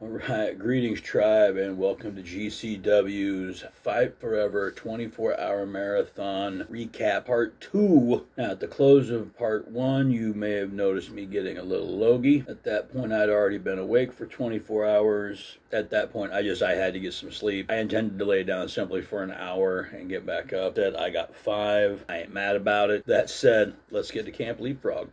Alright, greetings tribe and welcome to GCW's Fight Forever 24-hour marathon recap part 2. Now at the close of part 1 you may have noticed me getting a little logy. At that point I'd already been awake for 24 hours. At that point I had to get some sleep. I intended to lay down simply for an hour and get back up. That I got 5. I ain't mad about it. That said, let's get to Camp Leapfrog.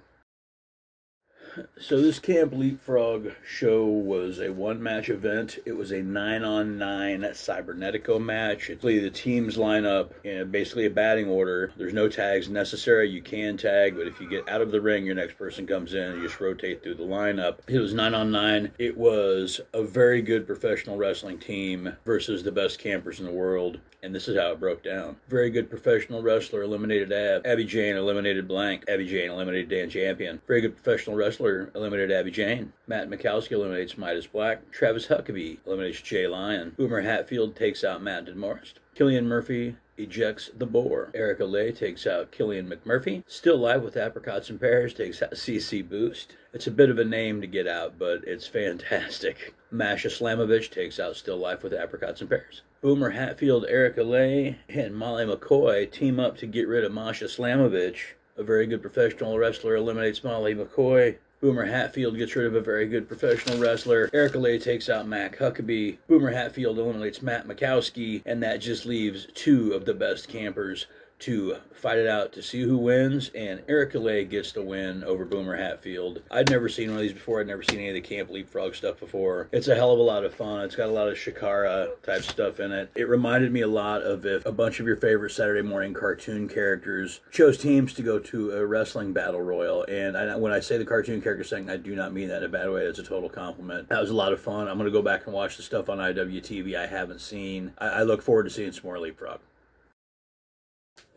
So this Camp Leapfrog show was a one-match event. It was a 9-on-9 Cybernetico match. The teams line up in basically a batting order. There's no tags necessary. You can tag, but if you get out of the ring, your next person comes in and you just rotate through the lineup. It was 9-on-9. It was a very good professional wrestling team versus the best campers in the world. And this is how it broke down. Very good professional wrestler eliminated Abby Jane, eliminated Blank. Abby Jane eliminated Dan Champion. Very good professional wrestler eliminated Abby Jane. Matt Mikowski eliminates Midas Black. Travis Huckabee eliminates Jay Lyon. Boomer Hatfield takes out Matt Denmarst. Killian Murphy ejects the Boar. Erica Lay takes out Killian McMurphy. Still Live with Apricots and Pears takes out CC Boost. It's a bit of a name to get out, but it's fantastic. Masha Slamovich takes out Still Life with Apricots and Pears. Boomer Hatfield, Erica Lay, and Molly McCoy team up to get rid of Masha Slamovich. A very good professional wrestler eliminates Molly McCoy. Boomer Hatfield gets rid of a very good professional wrestler. Erica Lay takes out Mac Huckabee. Boomer Hatfield eliminates Matt Mikowski, and that just leaves 2 of the best campers to fight it out to see who wins, and Erica Lay gets the win over Boomer Hatfield. I'd never seen one of these before. I'd never seen any of the Camp Leapfrog stuff before. It's a hell of a lot of fun. It's got a lot of Shakara type stuff in it. It reminded me a lot of if a bunch of your favorite Saturday morning cartoon characters chose teams to go to a wrestling battle royal. And when I say the cartoon character thing, I do not mean that in a bad way. It's a total compliment. That was a lot of fun. I'm going to go back and watch the stuff on IWTV I haven't seen. I look forward to seeing some more Leapfrog.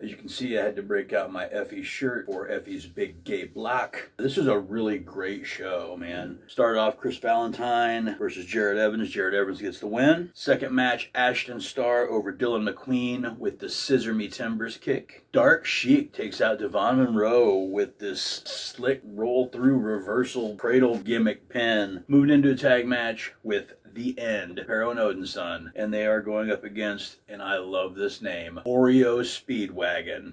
As you can see, I had to break out my Effie shirt for Effie's Big Gay Block. This is a really great show, man. Started off Chris Valentine versus Jared Evans. Jared Evans gets the win. Second match, Ashton Starr over Dylan McQueen with the Scissor Me Timbers kick. Dark Sheik takes out Devon Monroe with this slick roll-through reversal cradle gimmick pin. Moving into a tag match with The End, Perro and Odinson, and they are going up against, and I love this name, Oreo Speedwagon.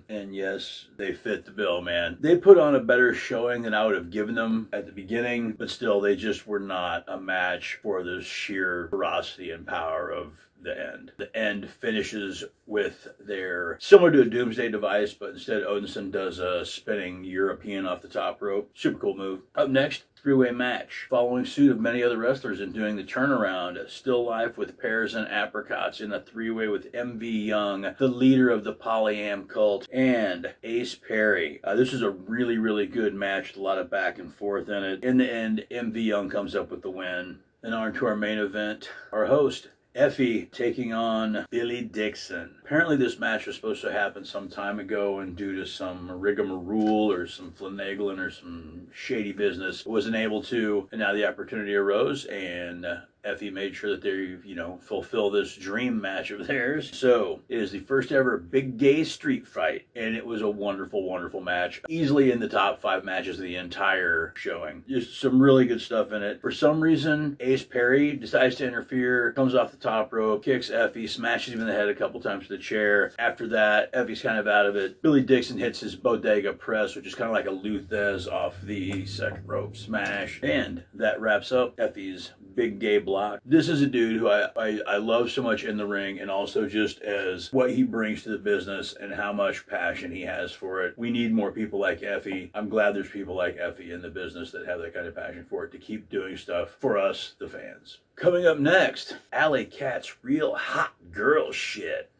And yes, they fit the bill, man. They put on a better showing than I would have given them at the beginning, but still, they just were not a match for the sheer ferocity and power of The End. The End finishes with their, similar to a Doomsday Device, but instead Odinson does a spinning European off the top rope. Super cool move. Up next, three-way match. Following suit of many other wrestlers and doing the turnaround, Still Life with Pears and Apricots in a three-way with MV Young, the leader of the Polyam cult, and Ace Perry. This is a really, really good match with a lot of back and forth in it. In the end, MV Young comes up with the win. And on to our main event. Our host, Effie taking on Billy Dixon. Apparently this match was supposed to happen some time ago, and due to some rigmarole or some finagling or some shady business, it wasn't able to, and now the opportunity arose, and Effie made sure that they, fulfill this dream match of theirs. So, it is the first ever big gay street fight, and it was a wonderful, wonderful match. Easily in the top 5 matches of the entire showing. Just some really good stuff in it. For some reason, Ace Perry decides to interfere, comes off the top rope, kicks Effie, smashes him in the head a couple times with the chair. After that, Effie's kind of out of it. Billy Dixon hits his bodega press, which is kind of like a Luthez off the second rope smash. And that wraps up Effie's Big Gay Block. This is a dude who I love so much in the ring, and also just as what he brings to the business and how much passion he has for it. We need more people like Effie. I'm glad there's people like Effie in the business that have that kind of passion for it to keep doing stuff for us, the fans. Coming up next, Alley Cat's Real Hot Girl Shit.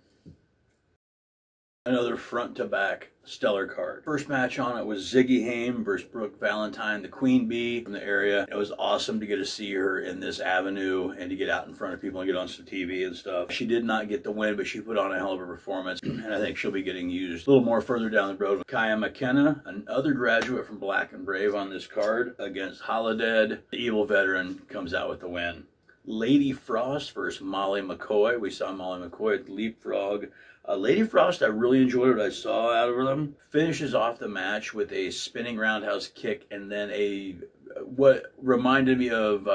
Another front-to-back stellar card. First match on it was Ziggy Haim versus Brooke Valentine, the Queen Bee from the area. It was awesome to get to see her in this avenue and to get out in front of people and get on some TV and stuff. She did not get the win, but she put on a hell of a performance, and I think she'll be getting used a little more further down the road. Kaya McKenna, another graduate from Black and Brave on this card, against Holodead. The Evil Veteran comes out with the win. Lady Frost versus Molly McCoy. We saw Molly McCoy at the Leapfrog. Lady Frost, I really enjoyed what I saw out of them. Finishes off the match with a spinning roundhouse kick and then what reminded me of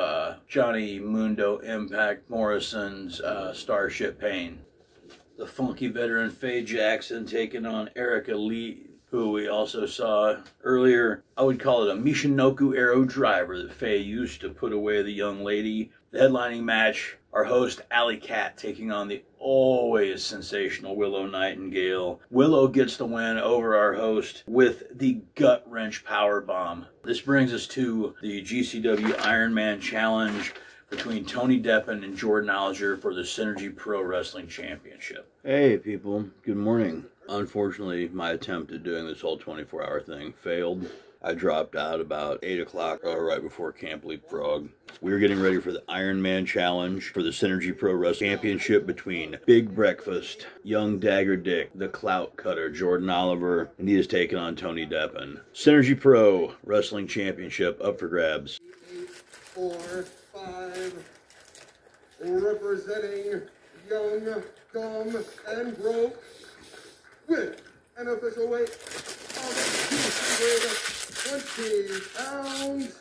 Johnny Mundo Impact Morrison's Starship Pain. The funky veteran Faye Jackson taking on Erica Lee, who we also saw earlier. I would call it a Michinoku arrow driver that Faye used to put away the young lady. The headlining match, our host Alley Cat taking on the always sensational Willow Nightingale. Willow gets the win over our host with the gut wrench power bomb. This brings us to the GCW Iron Man Challenge between Tony Deppen and Jordan Alger for the Synergy Pro Wrestling Championship. Hey people, good morning. Unfortunately, my attempt at doing this whole 24-hour thing failed. I dropped out about 8 o'clock right before Camp Leapfrog. We were getting ready for the Iron Man Challenge for the Synergy Pro Wrestling Championship between Big Breakfast, Young Dagger Dick, the Clout Cutter, Jordan Oliver, and he is taking on Tony Deppen. Synergy Pro Wrestling Championship up for grabs. 4, 5, representing Young, Dumb, and Broke, with an official weight of 220 pounds.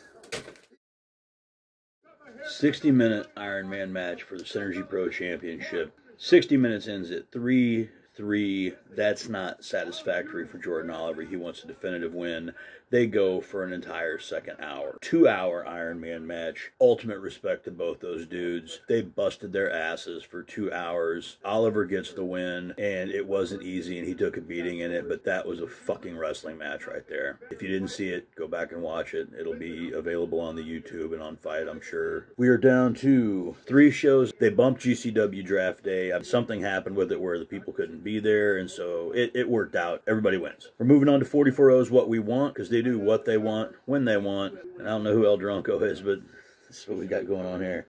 60-minute Iron Man match for the Synergy Pro Championship. 60 minutes ends at 3-3. That's not satisfactory for Jordan Oliver. He wants a definitive win. They go for an entire second hour. 2-hour Iron Man match. Ultimate respect to both those dudes. They busted their asses for 2 hours. Oliver gets the win, and it wasn't easy, and he took a beating in it, but that was a fucking wrestling match right there. If you didn't see it, go back and watch it. It'll be available on the YouTube and on Fight, I'm sure. We are down to 3 shows. They bumped GCW Draft Day. Something happened with it where the people couldn't be there, and so it worked out. Everybody wins. We're moving on to 44-0's What We Want, because they do what they want, when they want. And I don't know who El Dronco is, but this is what we got going on here.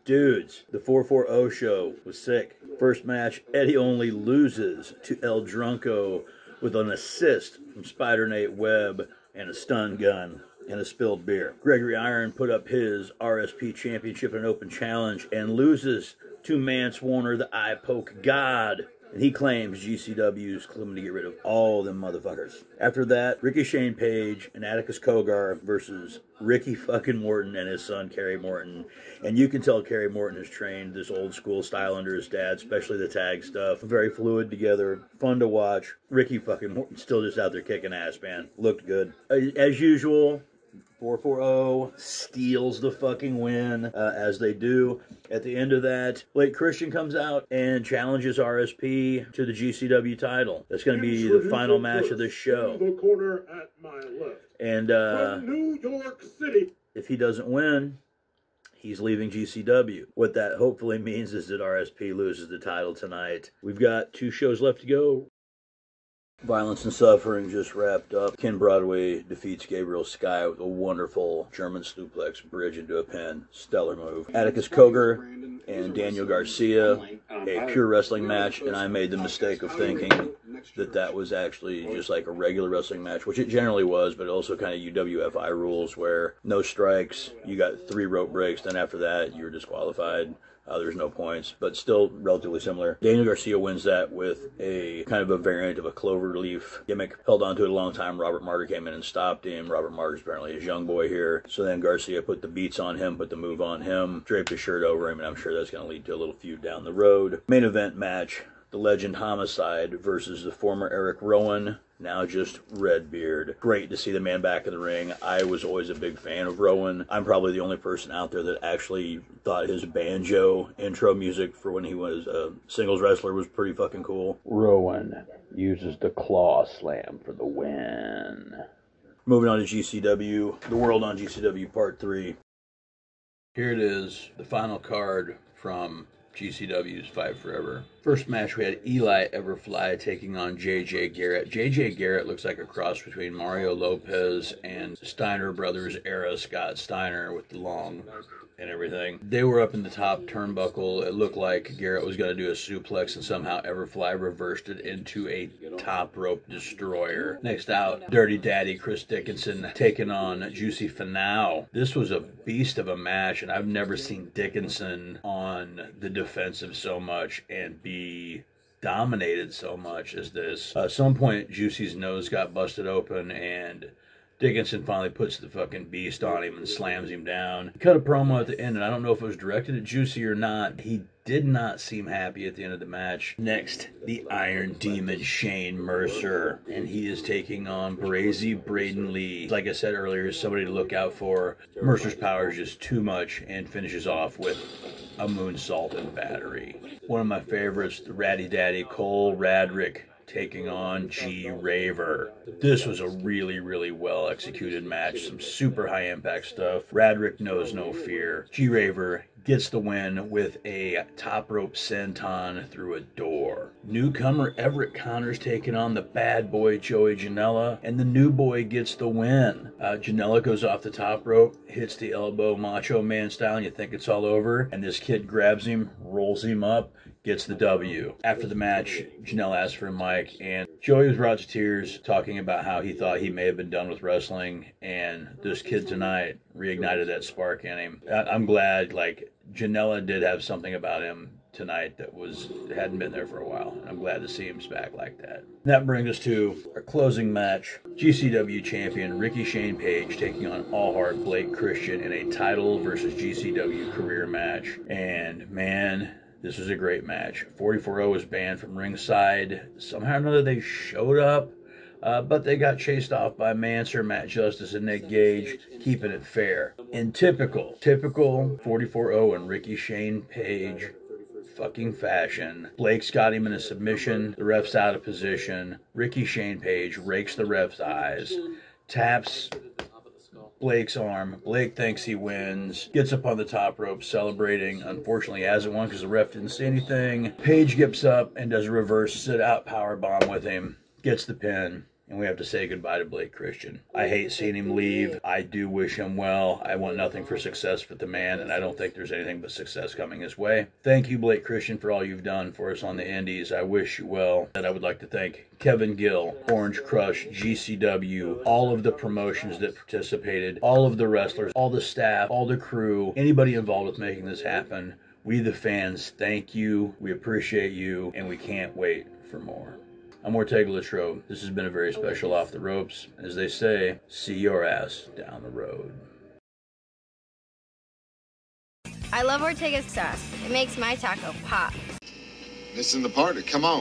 Dudes, the 440 show was sick. First match, Eddie Only loses to El Dronco with an assist from Spider-Nate Webb and a stun gun and a spilled beer. Gregory Iron put up his RSP Championship in an open challenge and loses to Mance Warner, the Eye Poke God. And he claims GCW's claiming to get rid of all them motherfuckers. After that, Ricky Shane Page and Atticus Kogar versus Ricky fucking Morton and his son, Kerry Morton. And you can tell Kerry Morton has trained this old school style under his dad, especially the tag stuff. Very fluid together, fun to watch. Ricky fucking Morton still just out there kicking ass, man. Looked good. As usual, 440 steals the fucking win, as they do. At the end of that, Blake Christian comes out and challenges RSP to the GCW title. That's going to be the final match of this show. The corner at my left. And from New York City. If he doesn't win, he's leaving GCW. What that hopefully means is that RSP loses the title tonight. We've got 2 shows left to go. Violence and Suffering just wrapped up. Ken Broadway defeats Gabriel Sky with a wonderful German suplex bridge into a pin. Stellar move. Atticus Kogar and Daniel Garcia, a pure wrestling match, and I made the mistake of thinking that that was actually just like a regular wrestling match, which it generally was, but also kind of UWFI rules where no strikes, you got 3 rope breaks, then after that you're disqualified. There's no points, but still relatively similar. Daniel Garcia wins that with a kind of a variant of a cloverleaf gimmick. Held on to it a long time. Robert Martyr came in and stopped him. Robert Martyr's apparently his young boy here. So then Garcia put the beats on him, put the move on him, draped his shirt over him, and I'm sure that's going to lead to a little feud down the road. Main event match, the Legend Homicide versus the former Eric Rowan, now just Redbeard. Great to see the man back in the ring. I was always a big fan of Rowan. I'm probably the only person out there that actually thought his banjo intro music for when he was a singles wrestler was pretty fucking cool. Rowan uses the claw slam for the win. Moving on to GCW, The World on GCW Part 3. Here it is, the final card from GCW's Fight Forever. First match, we had Eli Everfly taking on JJ Garrett. JJ Garrett looks like a cross between Mario Lopez and Steiner Brothers era Scott Steiner with the long and everything. They were up in the top turnbuckle. It looked like Garrett was going to do a suplex, and somehow Everfly reversed it into a top rope destroyer. Next out, Dirty Daddy Chris Dickinson taking on Juicy Finau. This was a beast of a match, and I've never seen Dickinson on the defensive so much and be dominated so much as this. At some point, Juicy's nose got busted open, and Dickinson finally puts the fucking beast on him and slams him down. He cut a promo at the end, and I don't know if it was directed at Juicy or not. He did not seem happy at the end of the match. Next, the Iron Demon Shane Mercer, and he is taking on Brazy Braden Lee. Like I said earlier, somebody to look out for. Mercer's power is just too much and finishes off with a moonsault and battery. One of my favorites, the Ratty Daddy Cole Radrick taking on G Raver. This was a really, really well executed match. Some super high impact stuff. Radrick knows no fear. G Raver gets the win with a top rope senton through a door. Newcomer Everett Connors taking on the bad boy Joey Janela, and the new boy gets the win. Janela goes off the top rope, hits the elbow Macho Man style, and you think it's all over, and this kid grabs him, rolls him up, gets the W. After the match, Janela asks for a mic, and Joey was brought to tears, talking about how he thought he may have been done with wrestling, and this kid tonight reignited that spark in him. I'm glad, like, Janela did have something about him tonight that hadn't been there for a while. I'm glad to see him back like that. That brings us to our closing match. GCW champion Ricky Shane Page taking on All Heart Blake Christian in a title versus GCW career match. And man, this was a great match. 44-0 was banned from ringside. Somehow or another they showed up, but they got chased off by Manser, Matt Justice, and Nick Gage, keeping it fair. In typical 44-0 and Ricky Shane Page fucking fashion, Blake's got him in a submission. The ref's out of position. Ricky Shane Page rakes the ref's eyes, taps Blake's arm. Blake thinks he wins, gets up on the top rope celebrating. Unfortunately, he hasn't won because the ref didn't see anything. Page gets up and does a reverse sit-out powerbomb with him, gets the pin, and we have to say goodbye to Blake Christian. I hate seeing him leave. I do wish him well. I want nothing for success with the man, and I don't think there's anything but success coming his way. Thank you, Blake Christian, for all you've done for us on the indies. I wish you well. And I would like to thank Kevin Gill, Orange Crush, GCW, all of the promotions that participated, all of the wrestlers, all the staff, all the crew, anybody involved with making this happen. We, the fans, thank you. We appreciate you, and we can't wait for more. I'm Ortega Latrobe. This has been a very special Off the Ropes. As they say, see your ass down the road. I love Ortega's sauce. It makes my taco pop. Missing the party. Come on.